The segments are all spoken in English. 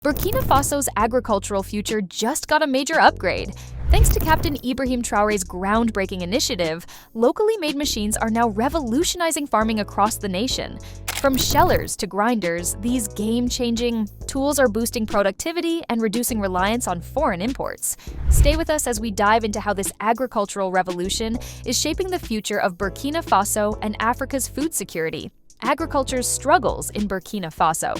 Burkina Faso's agricultural future just got a major upgrade. Thanks to Captain Ibrahim Traore's groundbreaking initiative, locally made machines are now revolutionizing farming across the nation. From shellers to grinders, these game-changing tools are boosting productivity and reducing reliance on foreign imports. Stay with us as we dive into how this agricultural revolution is shaping the future of Burkina Faso and Africa's food security. Agriculture's struggles in Burkina Faso.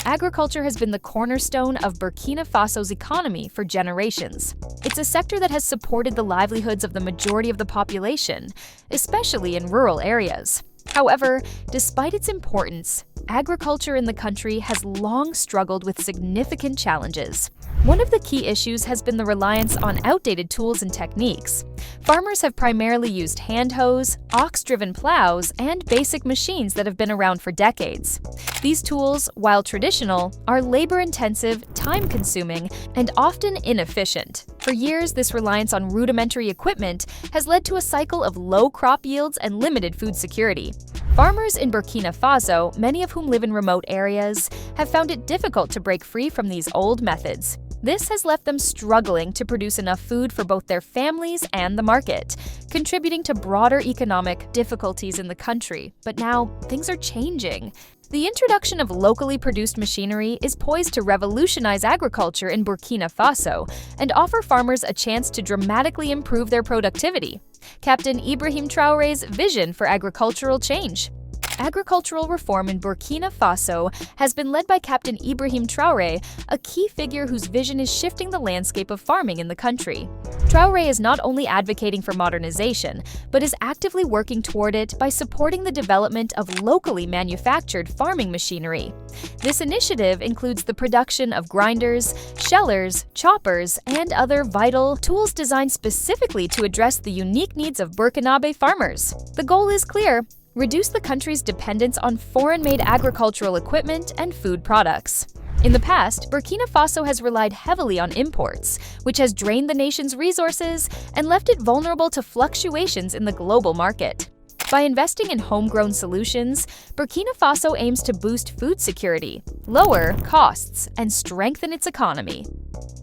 Agriculture has been the cornerstone of Burkina Faso's economy for generations. It's a sector that has supported the livelihoods of the majority of the population, especially in rural areas. However, despite its importance, agriculture in the country has long struggled with significant challenges. One of the key issues has been the reliance on outdated tools and techniques. Farmers have primarily used hand hoes, ox-driven plows, and basic machines that have been around for decades. These tools, while traditional, are labor-intensive, time-consuming, and often inefficient. For years, this reliance on rudimentary equipment has led to a cycle of low crop yields and limited food security. Farmers in Burkina Faso, many of whom live in remote areas, have found it difficult to break free from these old methods. This has left them struggling to produce enough food for both their families and the market, contributing to broader economic difficulties in the country. But now, things are changing. The introduction of locally produced machinery is poised to revolutionize agriculture in Burkina Faso and offer farmers a chance to dramatically improve their productivity. Captain Ibrahim Traore's vision for agricultural change. Agricultural reform in Burkina Faso has been led by Captain Ibrahim Traore, a key figure whose vision is shifting the landscape of farming in the country. Traore is not only advocating for modernization, but is actively working toward it by supporting the development of locally manufactured farming machinery. This initiative includes the production of grinders, shellers, choppers, and other vital tools designed specifically to address the unique needs of Burkinabè farmers. The goal is clear: reduce the country's dependence on foreign-made agricultural equipment and food products. In the past, Burkina Faso has relied heavily on imports, which has drained the nation's resources and left it vulnerable to fluctuations in the global market. By investing in homegrown solutions, Burkina Faso aims to boost food security, lower costs, and strengthen its economy.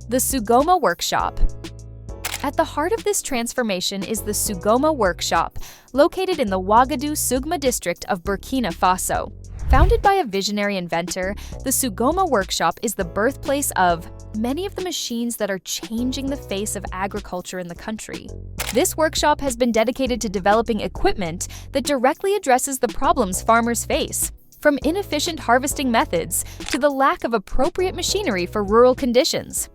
The Sugoma Workshop. At the heart of this transformation is the Sugoma Workshop, located in the Ouagadougou-Sugoma district of Burkina Faso. Founded by a visionary inventor, the Sugoma Workshop is the birthplace of many of the machines that are changing the face of agriculture in the country. This workshop has been dedicated to developing equipment that directly addresses the problems farmers face, from inefficient harvesting methods to the lack of appropriate machinery for rural conditions.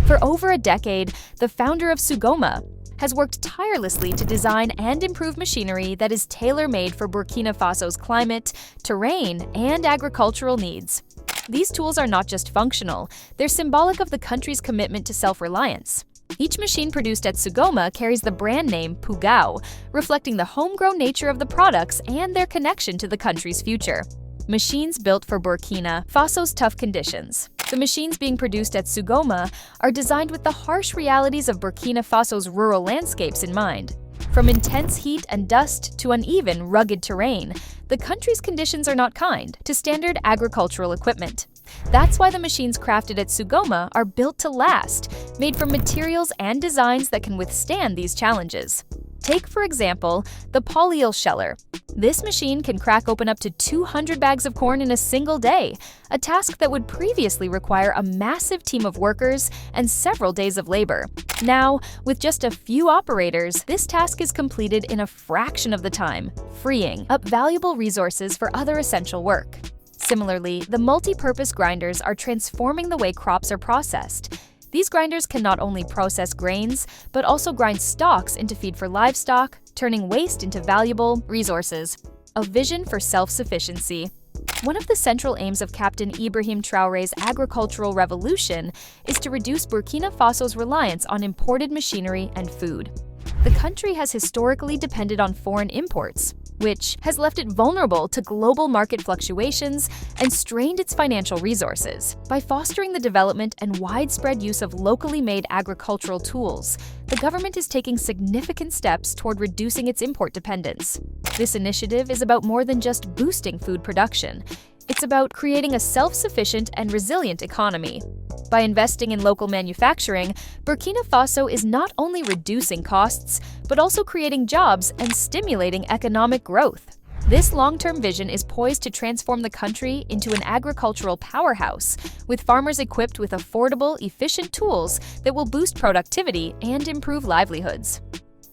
For over a decade, the founder of Sugoma has worked tirelessly to design and improve machinery that is tailor-made for Burkina Faso's climate, terrain, and agricultural needs. These tools are not just functional, they're symbolic of the country's commitment to self-reliance. Each machine produced at Sugoma carries the brand name Pugao, reflecting the homegrown nature of the products and their connection to the country's future. Machines built for Burkina Faso's tough conditions. The machines being produced at Sugoma are designed with the harsh realities of Burkina Faso's rural landscapes in mind. From intense heat and dust to uneven, rugged terrain, the country's conditions are not kind to standard agricultural equipment. That's why the machines crafted at Sugoma are built to last, made from materials and designs that can withstand these challenges. Take, for example, the polyol sheller. This machine can crack open up to 200 bags of corn in a single day, a task that would previously require a massive team of workers and several days of labor. Now, with just a few operators, this task is completed in a fraction of the time, freeing up valuable resources for other essential work. Similarly, the multi-purpose grinders are transforming the way crops are processed. These grinders can not only process grains, but also grind stalks into feed for livestock, turning waste into valuable resources. A vision for self-sufficiency. One of the central aims of Captain Ibrahim Traore's agricultural revolution is to reduce Burkina Faso's reliance on imported machinery and food. The country has historically depended on foreign imports, which has left it vulnerable to global market fluctuations and strained its financial resources. By fostering the development and widespread use of locally made agricultural tools, the government is taking significant steps toward reducing its import dependence. This initiative is about more than just boosting food production. It's about creating a self-sufficient and resilient economy. By investing in local manufacturing, Burkina Faso is not only reducing costs, but also creating jobs and stimulating economic growth. This long-term vision is poised to transform the country into an agricultural powerhouse, with farmers equipped with affordable, efficient tools that will boost productivity and improve livelihoods.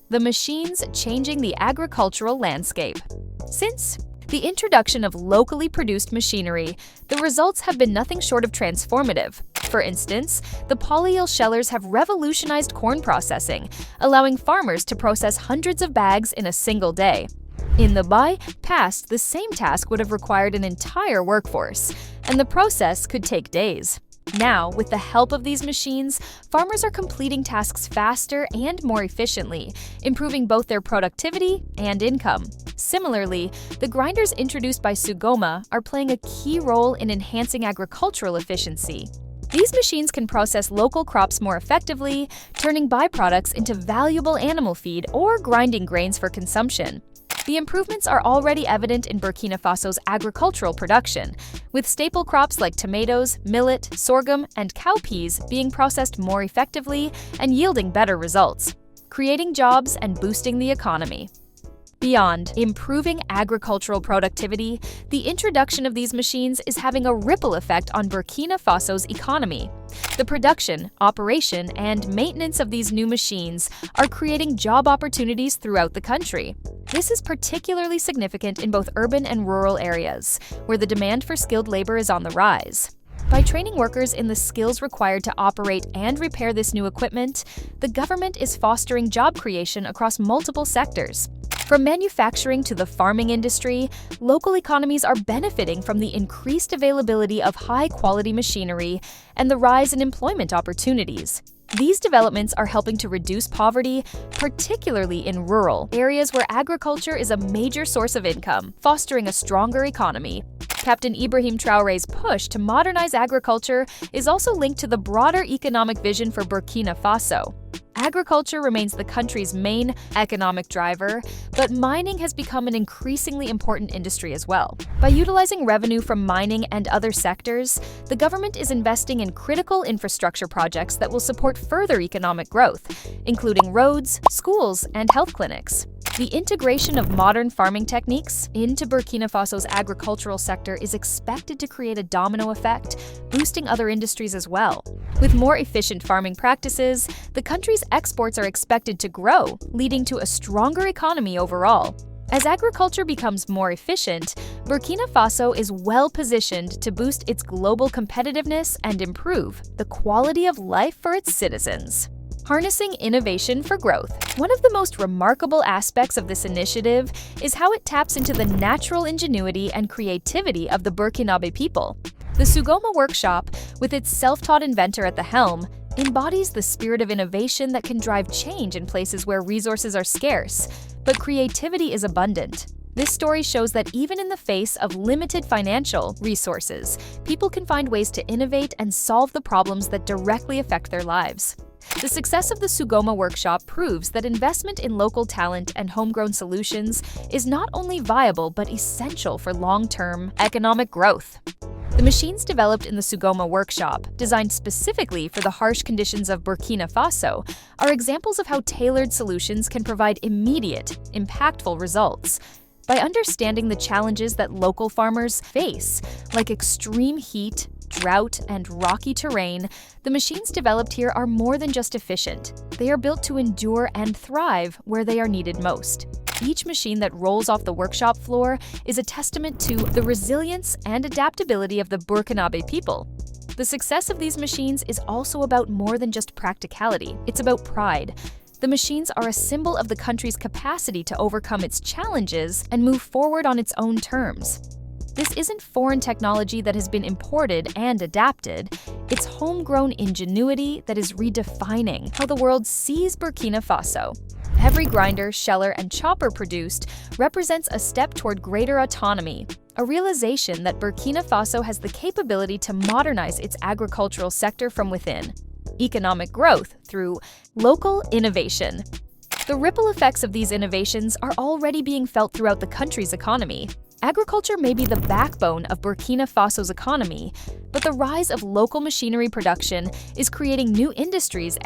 The machines changing the agricultural landscape. Since the introduction of locally produced machinery, the results have been nothing short of transformative. For instance, the polyol shellers have revolutionized corn processing, allowing farmers to process hundreds of bags in a single day. In the past, the same task would have required an entire workforce, and the process could take days. Now, with the help of these machines, farmers are completing tasks faster and more efficiently, improving both their productivity and income. Similarly, the grinders introduced by Sugoma are playing a key role in enhancing agricultural efficiency. These machines can process local crops more effectively, turning byproducts into valuable animal feed or grinding grains for consumption. The improvements are already evident in Burkina Faso's agricultural production, with staple crops like tomatoes, millet, sorghum, and cowpeas being processed more effectively and yielding better results, creating jobs and boosting the economy. Beyond improving agricultural productivity, the introduction of these machines is having a ripple effect on Burkina Faso's economy. The production, operation, and maintenance of these new machines are creating job opportunities throughout the country. This is particularly significant in both urban and rural areas, where the demand for skilled labor is on the rise. By training workers in the skills required to operate and repair this new equipment, the government is fostering job creation across multiple sectors. From manufacturing to the farming industry, local economies are benefiting from the increased availability of high-quality machinery and the rise in employment opportunities. These developments are helping to reduce poverty, particularly in rural areas where agriculture is a major source of income, fostering a stronger economy. Captain Ibrahim Traore's push to modernize agriculture is also linked to the broader economic vision for Burkina Faso. Agriculture remains the country's main economic driver, but mining has become an increasingly important industry as well. By utilizing revenue from mining and other sectors, the government is investing in critical infrastructure projects that will support further economic growth, including roads, schools, and health clinics. The integration of modern farming techniques into Burkina Faso's agricultural sector is expected to create a domino effect, boosting other industries as well. With more efficient farming practices, the country's exports are expected to grow, leading to a stronger economy overall. As agriculture becomes more efficient, Burkina Faso is well positioned to boost its global competitiveness and improve the quality of life for its citizens. Harnessing innovation for growth. One of the most remarkable aspects of this initiative is how it taps into the natural ingenuity and creativity of the Burkinabè people. The Sugoma workshop, with its self-taught inventor at the helm, embodies the spirit of innovation that can drive change in places where resources are scarce, but creativity is abundant. This story shows that even in the face of limited financial resources, people can find ways to innovate and solve the problems that directly affect their lives. The success of the Sugoma workshop proves that investment in local talent and homegrown solutions is not only viable but essential for long-term economic growth. The machines developed in the Sugoma workshop, designed specifically for the harsh conditions of Burkina Faso, are examples of how tailored solutions can provide immediate, impactful results. By understanding the challenges that local farmers face, like extreme heat, drought, and rocky terrain, the machines developed here are more than just efficient. They are built to endure and thrive where they are needed most. Each machine that rolls off the workshop floor is a testament to the resilience and adaptability of the Burkinabè people. The success of these machines is also about more than just practicality. It's about pride. The machines are a symbol of the country's capacity to overcome its challenges and move forward on its own terms. This isn't foreign technology that has been imported and adapted. It's homegrown ingenuity that is redefining how the world sees Burkina Faso. Every grinder, sheller, and chopper produced represents a step toward greater autonomy, a realization that Burkina Faso has the capability to modernize its agricultural sector from within. Economic growth through local innovation. The ripple effects of these innovations are already being felt throughout the country's economy. Agriculture may be the backbone of Burkina Faso's economy, but the rise of local machinery production is creating new industries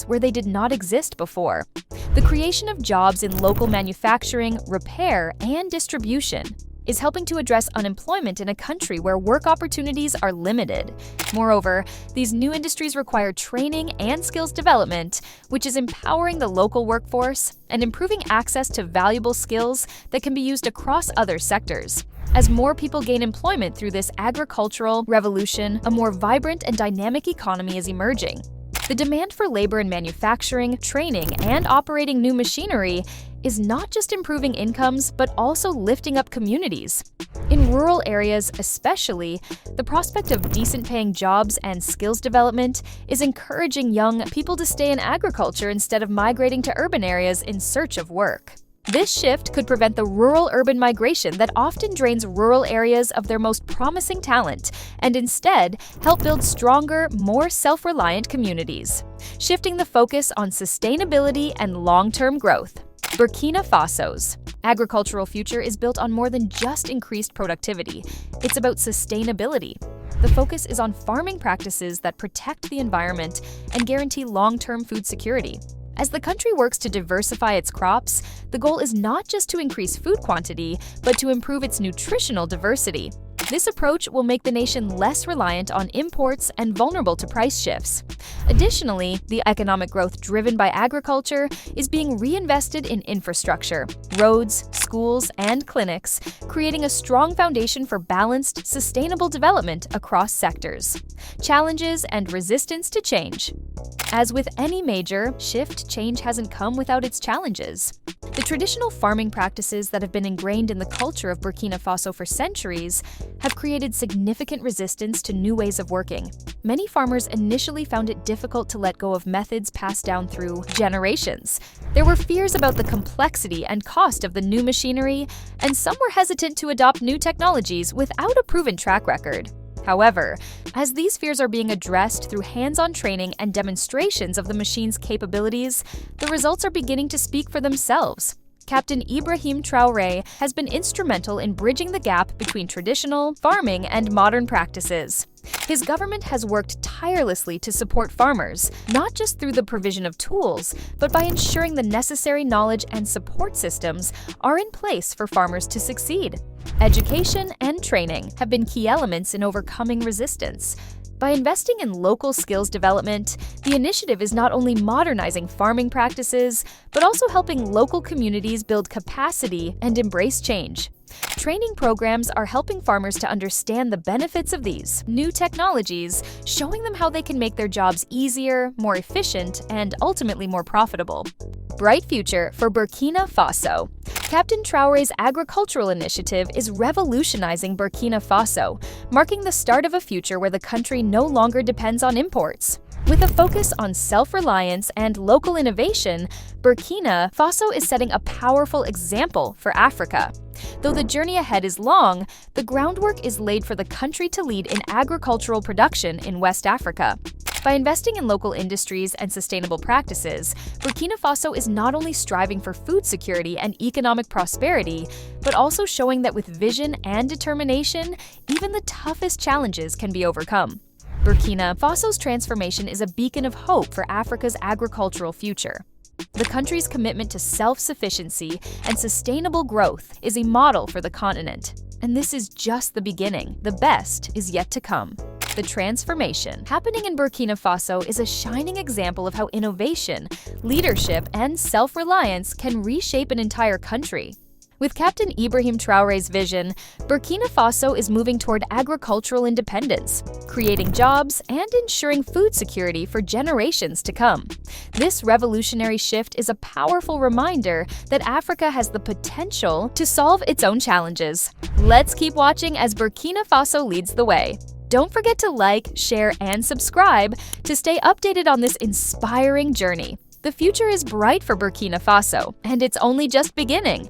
where they did not exist before. The creation of jobs in local manufacturing, repair, and distribution is helping to address unemployment in a country where work opportunities are limited. Moreover, these new industries require training and skills development, which is empowering the local workforce and improving access to valuable skills that can be used across other sectors. As more people gain employment through this agricultural revolution, a more vibrant and dynamic economy is emerging. The demand for labor in manufacturing, training, and operating new machinery is not just improving incomes, but also lifting up communities. In rural areas especially, the prospect of decent-paying jobs and skills development is encouraging young people to stay in agriculture instead of migrating to urban areas in search of work. This shift could prevent the rural-urban migration that often drains rural areas of their most promising talent and instead help build stronger, more self-reliant communities, shifting the focus on sustainability and long-term growth. Burkina Faso's agricultural future is built on more than just increased productivity. It's about sustainability. The focus is on farming practices that protect the environment and guarantee long-term food security. As the country works to diversify its crops, the goal is not just to increase food quantity, but to improve its nutritional diversity. This approach will make the nation less reliant on imports and vulnerable to price shifts. Additionally, the economic growth driven by agriculture is being reinvested in infrastructure, roads, schools, and clinics, creating a strong foundation for balanced, sustainable development across sectors. Challenges and resistance to change. As with any major shift, change hasn't come without its challenges. The traditional farming practices that have been ingrained in the culture of Burkina Faso for centuries have created significant resistance to new ways of working. Many farmers initially found it difficult to let go of methods passed down through generations. There were fears about the complexity and cost of the new machinery, and some were hesitant to adopt new technologies without a proven track record. However, as these fears are being addressed through hands-on training and demonstrations of the machine's capabilities, the results are beginning to speak for themselves. Captain Ibrahim Traore has been instrumental in bridging the gap between traditional farming and modern practices. His government has worked tirelessly to support farmers, not just through the provision of tools, but by ensuring the necessary knowledge and support systems are in place for farmers to succeed. Education and training have been key elements in overcoming resistance. By investing in local skills development, the initiative is not only modernizing farming practices, but also helping local communities build capacity and embrace change. Training programs are helping farmers to understand the benefits of these new technologies, showing them how they can make their jobs easier, more efficient, and ultimately more profitable. Bright future for Burkina Faso. Captain Traore's agricultural initiative is revolutionizing Burkina Faso, marking the start of a future where the country no longer depends on imports. With a focus on self-reliance and local innovation, Burkina Faso is setting a powerful example for Africa. Though the journey ahead is long, the groundwork is laid for the country to lead in agricultural production in West Africa. By investing in local industries and sustainable practices, Burkina Faso is not only striving for food security and economic prosperity, but also showing that with vision and determination, even the toughest challenges can be overcome. Burkina Faso's transformation is a beacon of hope for Africa's agricultural future. The country's commitment to self-sufficiency and sustainable growth is a model for the continent. And this is just the beginning. The best is yet to come. The transformation happening in Burkina Faso is a shining example of how innovation, leadership, and self-reliance can reshape an entire country. With Captain Ibrahim Traore's vision, Burkina Faso is moving toward agricultural independence, creating jobs and ensuring food security for generations to come. This revolutionary shift is a powerful reminder that Africa has the potential to solve its own challenges. Let's keep watching as Burkina Faso leads the way. Don't forget to like, share, and subscribe to stay updated on this inspiring journey. The future is bright for Burkina Faso, and it's only just beginning.